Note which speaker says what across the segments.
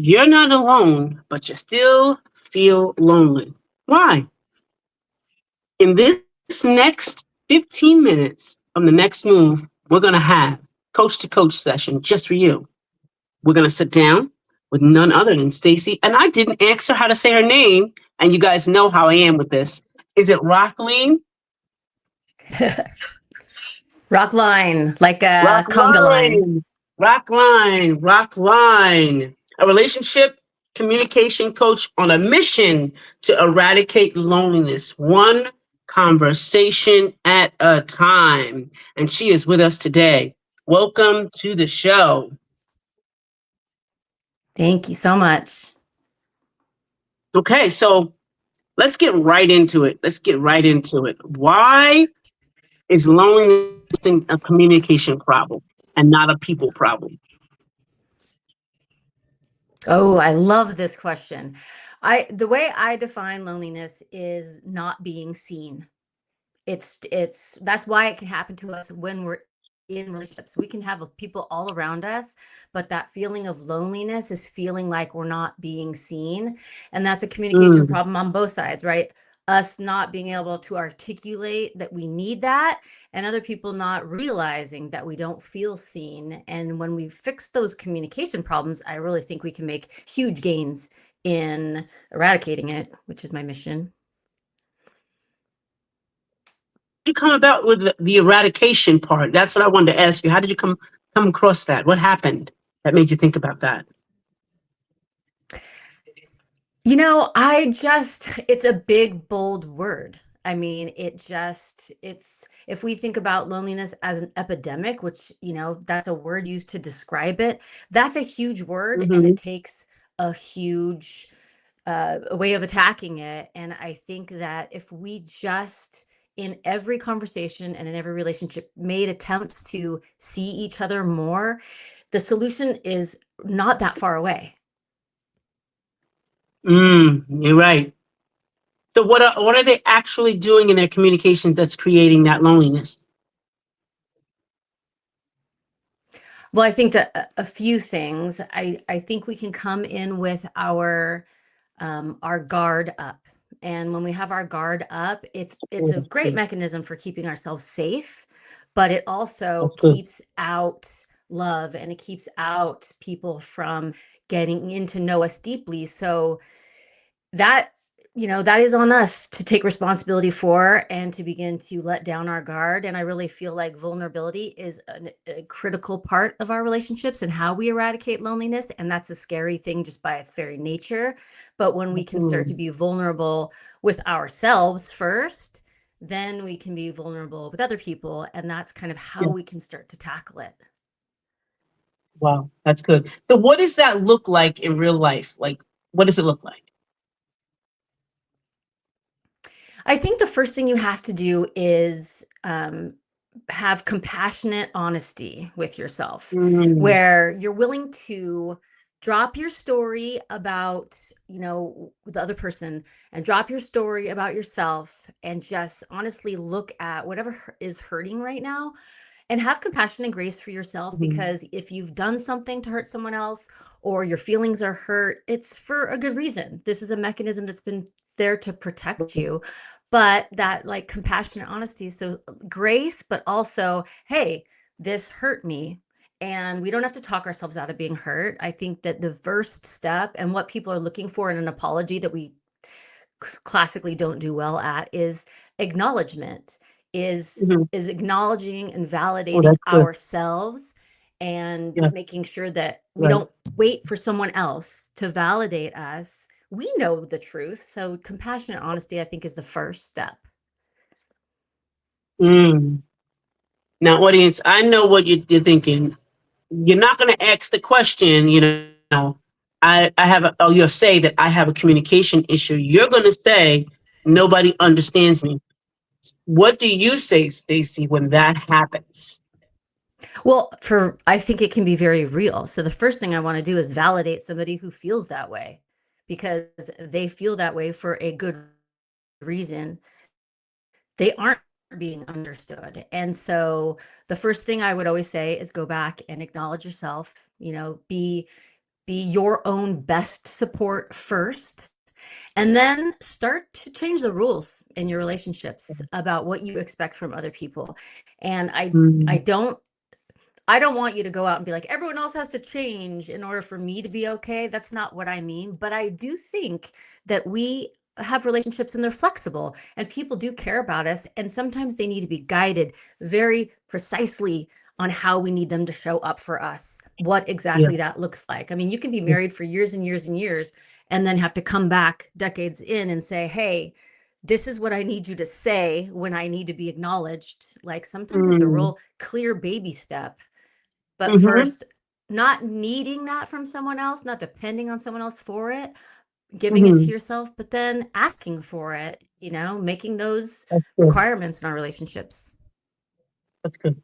Speaker 1: You're not alone, but you still feel lonely. Why? In this next 15 minutes from the next move, we're going to have coach to coach session just for you. We're going to sit down with none other than Stacy. And I didn't ask her how to say her name. And you guys know how I am with this. Is it Rockleen?
Speaker 2: Rock line, like a conga line.
Speaker 1: Rockline. Rockline. Rockline. A relationship communication coach on a mission to eradicate loneliness, one conversation at a time. And she is with us today. Welcome to the show.
Speaker 2: Thank you so much.
Speaker 1: Okay, so let's get right into it. Let's get right into it. Why is loneliness a communication problem and not a people problem?
Speaker 2: Oh, I love this question. The way I define loneliness is not being seen. It's that's why it can happen to us when we're in relationships. We can have people all around us, but that feeling of loneliness is feeling like we're not being seen. And that's a communication
Speaker 1: Mm,
Speaker 2: problem on both sides, right? Us not being able to articulate that we need that, and other people not realizing that we don't feel seen. And when we fix those communication problems, I really think we can make huge gains in eradicating it, which is my mission.
Speaker 1: you come about with the eradication part? That's what I wanted to ask you. How did you come across that? What happened that made you think about that?
Speaker 2: It's a big, bold word. I mean, if we think about loneliness as an epidemic, which, that's a word used to describe it, that's a huge word and
Speaker 1: Hmm.
Speaker 2: it takes a huge way of attacking it. And I think that if we just, in every conversation and in every relationship, made attempts to see each other more, the solution is not that far away.
Speaker 1: You're right. So what are they actually doing in their communication that's creating that loneliness?
Speaker 2: Well, I think that a few things. I think we can come in with our guard up. And when we have our guard up, it's
Speaker 1: Oh,
Speaker 2: a
Speaker 1: that's
Speaker 2: great
Speaker 1: good.
Speaker 2: mechanism for keeping ourselves safe, but it also
Speaker 1: That's good.
Speaker 2: keeps out love and it keeps out people from getting in to know us deeply. So that that is on us to take responsibility for and to begin to let down our guard. And I really feel like vulnerability is a critical part of our relationships and how we eradicate loneliness, and that's a scary thing just by its very nature. But when we can start to
Speaker 1: Mm,
Speaker 2: be vulnerable with ourselves first, then we can be vulnerable with other people, and that's kind of how
Speaker 1: yeah.
Speaker 2: we can start to tackle it.
Speaker 1: Wow, that's good. So what does that look like in real life? Like, what does it look like?
Speaker 2: I think the first thing you have to do is have compassionate honesty with yourself,
Speaker 1: Mm,
Speaker 2: where you're willing to drop your story about, the other person, and drop your story about yourself, and just honestly look at whatever is hurting right now, and have compassion and grace for yourself.
Speaker 1: mhm.
Speaker 2: Because if you've done something to hurt someone else, or your feelings are hurt, it's for a good reason. This is a mechanism that's been there to protect you. But that, like, compassionate honesty, so grace, but also, hey, this hurt me. And we don't have to talk ourselves out of being hurt. I think that the first step, and what people are looking for in an apology that we classically don't do well at, is acknowledgement, is
Speaker 1: Mhm.
Speaker 2: is acknowledging and
Speaker 1: Oh,
Speaker 2: validating
Speaker 1: that's good.
Speaker 2: ourselves, and
Speaker 1: Yeah,
Speaker 2: making sure that we
Speaker 1: right.
Speaker 2: don't wait for someone else to validate us. We know the truth. So compassionate honesty, I think, is the first step.
Speaker 1: Mm. Now, audience, I know what you're thinking. You're not going to ask the question, I have a, oh, you'll say that I have a communication issue. You're going to say, nobody understands me. What do you say, Stacy, when that happens?
Speaker 2: Well, for I think it can be very real. So the first thing I want to do is validate somebody who feels that way, because they feel that way for a good reason. They aren't being understood. And so the first thing I would always say is go back and acknowledge yourself, be be your own best support first, and then start to change the rules in your relationships about what you expect from other people. And I
Speaker 1: Mm,
Speaker 2: don't I don't want you to go out and be like, everyone else has to change in order for me to be okay. That's not what I mean. But I do think that we have relationships and they're flexible and people do care about us. And sometimes they need to be guided very precisely on how we need them to show up for us, what
Speaker 1: yeah.
Speaker 2: exactly that looks like. I mean, you can be
Speaker 1: Yeah.
Speaker 2: married for years and years and years and then have to come back decades in and say, hey, this is what I need you to say when I need to be acknowledged. Like sometimes it's a
Speaker 1: Mm,
Speaker 2: real clear baby step. But
Speaker 1: mm-hmm,
Speaker 2: first, not needing that from someone else, not depending on someone else for it, giving it to
Speaker 1: mm-hmm.
Speaker 2: yourself, but then asking for it, making those
Speaker 1: That's good.
Speaker 2: requirements in our relationships.
Speaker 1: That's good.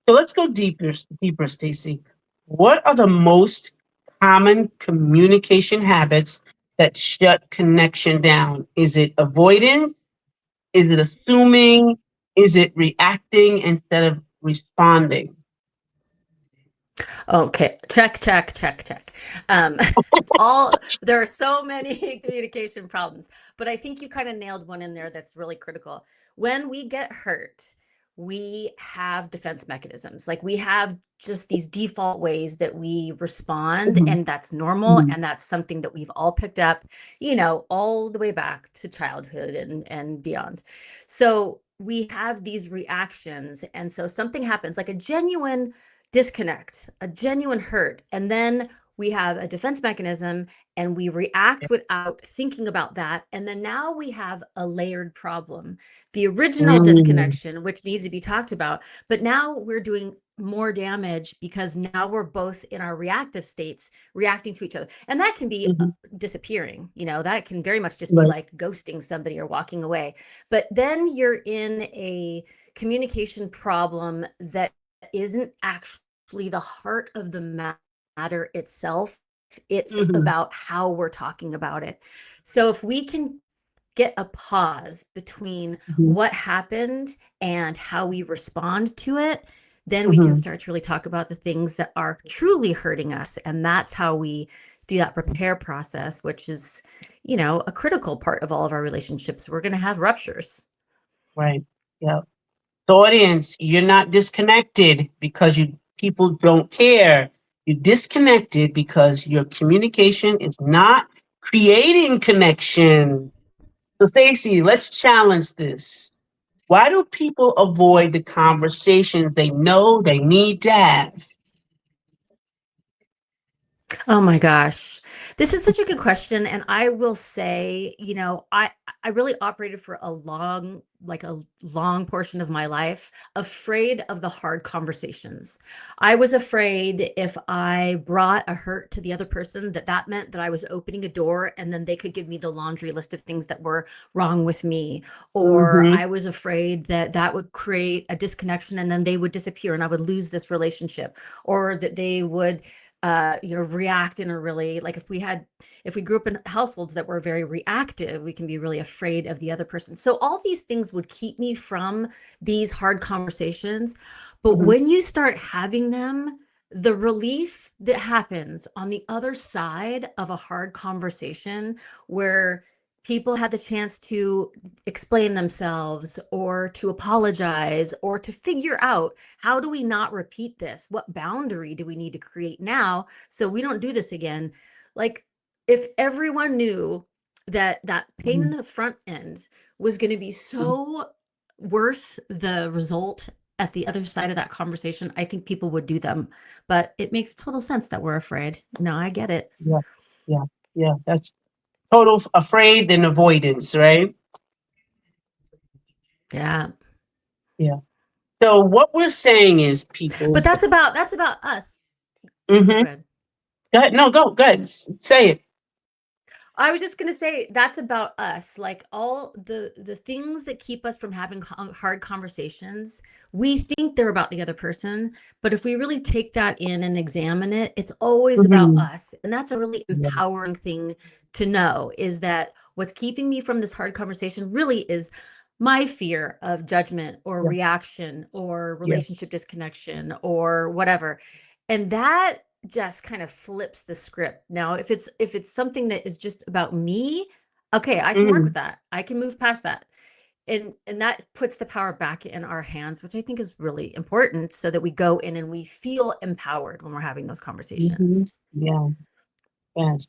Speaker 1: So let's go deeper, Stacy. What are the most common communication habits that shut connection down? Is it avoidance? Is it assuming? Is it reacting instead of responding?
Speaker 2: Okay, check, check, check, check. Um, there are so many communication problems, but I think you kind of nailed one in there that's really critical. When we get hurt, we have defense mechanisms. Like we have just these default ways that we respond,
Speaker 1: Mhm,
Speaker 2: and that's normal,
Speaker 1: mhm,
Speaker 2: and that's something that we've all picked up, all the way back to childhood and beyond. So we have these reactions, and so something happens, like a genuine disconnect, a genuine hurt, and then we have a defense mechanism and we react without thinking about that. And then now we have a layered problem. The original
Speaker 1: mm,
Speaker 2: disconnection, which needs to be talked about, but now we're doing more damage because now we're both in our reactive states reacting to each other. And that can be
Speaker 1: mhm.
Speaker 2: disappearing, that can very much just be
Speaker 1: Right.
Speaker 2: like ghosting somebody or walking away. But then you're in a communication problem that isn't actually the heart of the matter itself. It's
Speaker 1: Mhm,
Speaker 2: about how we're talking about it. So if we can get a pause between
Speaker 1: mhm,
Speaker 2: what happened and how we respond to it, then we can
Speaker 1: mhm.
Speaker 2: start to really talk about the things that are truly hurting us. And that's how we do that repair process, which is, a critical part of all of our relationships. We're going to have ruptures.
Speaker 1: Right. Yeah. So audience, you're not disconnected because you people don't care. You're disconnected because your communication is not creating connection. So Stacey, let's challenge this. Why do people avoid the conversations they know they need to have?
Speaker 2: Oh my gosh. This is such a good question. And I will say, I really operated for a long portion of my life, afraid of the hard conversations. I was afraid if I brought a hurt to the other person, that meant that I was opening a door and then they could give me the laundry list of things that were wrong with me. Or
Speaker 1: Mm-hmm.
Speaker 2: I was afraid that that would create a disconnection and then they would disappear and I would lose this relationship, or that they would react in a really, like, if we grew up in households that were very reactive, we can be really afraid of the other person. So all these things would keep me from these hard conversations. But
Speaker 1: Mm-hmm.
Speaker 2: when you start having them, the relief that happens on the other side of a hard conversation, where people had the chance to explain themselves or to apologize or to figure out, how do we not repeat this? What boundary do we need to create now so we don't do this again? Like, if everyone knew that pain in
Speaker 1: Mm-hmm.
Speaker 2: the front end was going to be so worth the result at the other side of that conversation, I think people would do them. But it makes total sense that we're afraid. No, I get it.
Speaker 1: Yeah. Yeah. Yeah. That's total afraid and avoidance, right?
Speaker 2: Yeah.
Speaker 1: Yeah. So what we're saying is,
Speaker 2: But
Speaker 1: people.
Speaker 2: that's about us. Oh,
Speaker 1: Mm-hmm.
Speaker 2: good.
Speaker 1: Go ahead. No, go. Go ahead. Say it.
Speaker 2: I was just gonna say that's about us. Like all the things that keep us from having hard conversations, we think they're about the other person, but if we really take that in and examine it, it's always about
Speaker 1: Mm-hmm.
Speaker 2: us. And that's a really
Speaker 1: Yeah.
Speaker 2: empowering thing to know, is that what's keeping me from this hard conversation really is my fear of judgment or
Speaker 1: Yeah.
Speaker 2: reaction or
Speaker 1: Yeah.
Speaker 2: relationship disconnection or whatever. And that just kind of flips the script. Now, if it's something that is just about me, okay, I can work with
Speaker 1: Mm,
Speaker 2: that. I can move past that. And that puts the power back in our hands, which I think is really important so that we go in and we feel empowered when we're having those
Speaker 1: mhm.
Speaker 2: conversations.
Speaker 1: Yes, yes.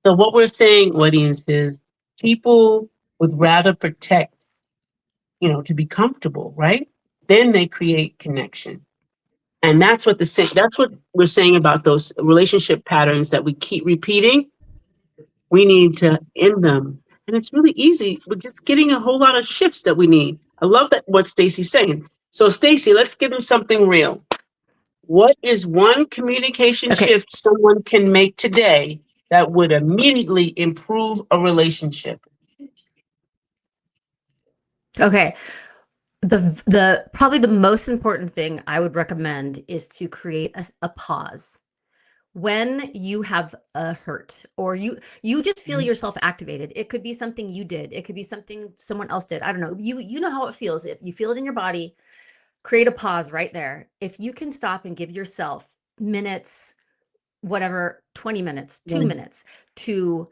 Speaker 1: So what we're saying, audience, is people would rather protect, to be comfortable, right? Then they create connection. And that's what we're saying about those relationship patterns that we keep repeating. We need to end them. And it's really easy. We're just getting a whole lot of shifts that we need. I love that what Stacy's saying. So Stacy, let's give them something real. What is one communication
Speaker 2: Okay.
Speaker 1: shift someone can make today that would immediately improve a relationship?
Speaker 2: Okay. The probably the most important thing I would recommend is to create a pause. When you have a hurt or you just feel
Speaker 1: Mhm.
Speaker 2: yourself activated. It could be something you did. It could be something someone else did. I don't know. You know how it feels. If you feel it in your body, create a pause right there. If you can stop and give yourself minutes, whatever, 20 minutes, 2
Speaker 1: Right.
Speaker 2: minutes to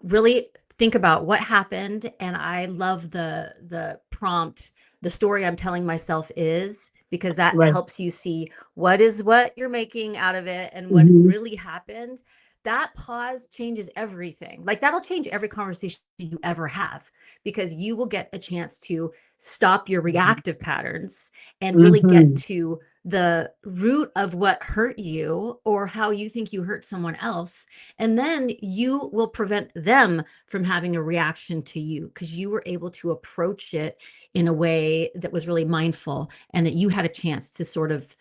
Speaker 2: really think about what happened. And I love the prompt, the story I'm telling myself is, because that
Speaker 1: Right.
Speaker 2: helps you see what you're making out of it and what
Speaker 1: Hmm.
Speaker 2: really happened. That pause changes everything. Like that'll change every conversation you ever have, because you will get a chance to stop your reactive patterns and really get
Speaker 1: Hmm.
Speaker 2: to the root of what hurt you or how you think you hurt someone else, and then you will prevent them from having a reaction to you because you were able to approach it in a way that was really mindful and that you had a chance to sort of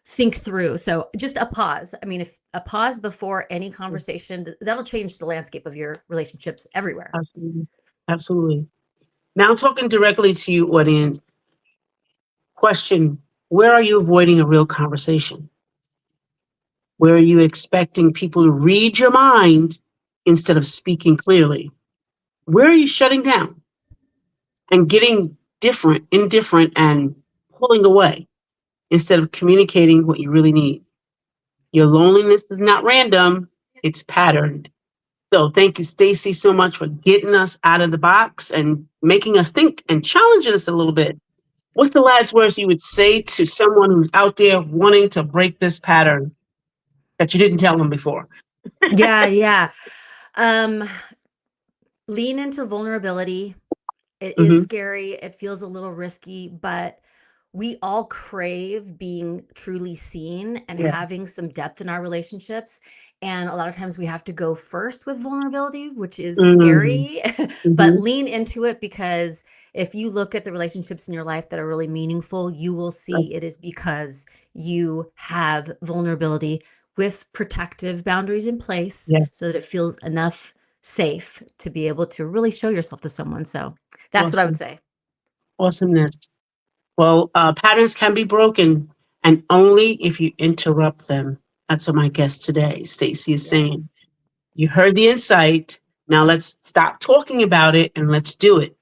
Speaker 2: think through. So just a pause. I mean, if a pause before any conversation, that'll change the landscape of your relationships everywhere.
Speaker 1: Absolutely. Absolutely. Now talking directly to you, audience. Question: where are you avoiding a real conversation? Where are you expecting people to read your mind instead of speaking clearly? Where are you shutting down and getting indifferent, and pulling away instead of communicating what you really need? Your loneliness is not random, it's patterned. So thank you, Stacy, so much for getting us out of the box and making us think and challenging us a little bit. What's the last words you would say to someone who's out there wanting to break this pattern that you didn't tell them before?
Speaker 2: Yeah, yeah. Um, Lean into vulnerability. It is
Speaker 1: Hmm.
Speaker 2: scary, it feels a little risky, but we all crave being truly seen and
Speaker 1: Yeah.
Speaker 2: having some depth in our relationships, and a lot of times we have to go first with vulnerability, which is
Speaker 1: Hmm.
Speaker 2: scary, but
Speaker 1: Hmm.
Speaker 2: lean into it, because if you look at the relationships in your life that are really meaningful, you will see it is because you have vulnerability with protective boundaries in place
Speaker 1: Yeah.
Speaker 2: so that it feels enough safe to be able to really show yourself to someone. So that's what I would
Speaker 1: Awesome.
Speaker 2: say.
Speaker 1: Awesomeness. Well, patterns can be broken, and only if you interrupt them. That's what my guest today, Stacy, is saying.
Speaker 2: Yes.
Speaker 1: You heard the insight. Now let's stop talking about it and let's do it.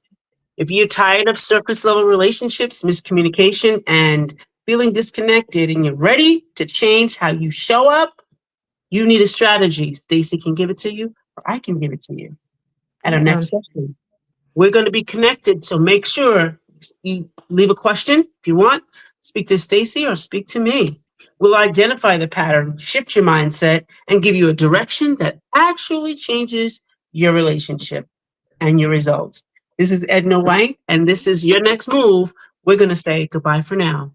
Speaker 1: If you're tired of surface level relationships, miscommunication, and feeling disconnected, and you're ready to change how you show up, you need a strategy. Stacy can give it to you, or I can give it to you at our
Speaker 2: Right
Speaker 1: next
Speaker 2: on.
Speaker 1: session. We're going to be connected, so make sure you leave a question if you want. Speak to Stacy or speak to me. We'll identify the pattern, shift your mindset, and give you a direction that actually changes your relationship and your results. This is Edna White, and this is Your Next Move. We're going to say goodbye for now.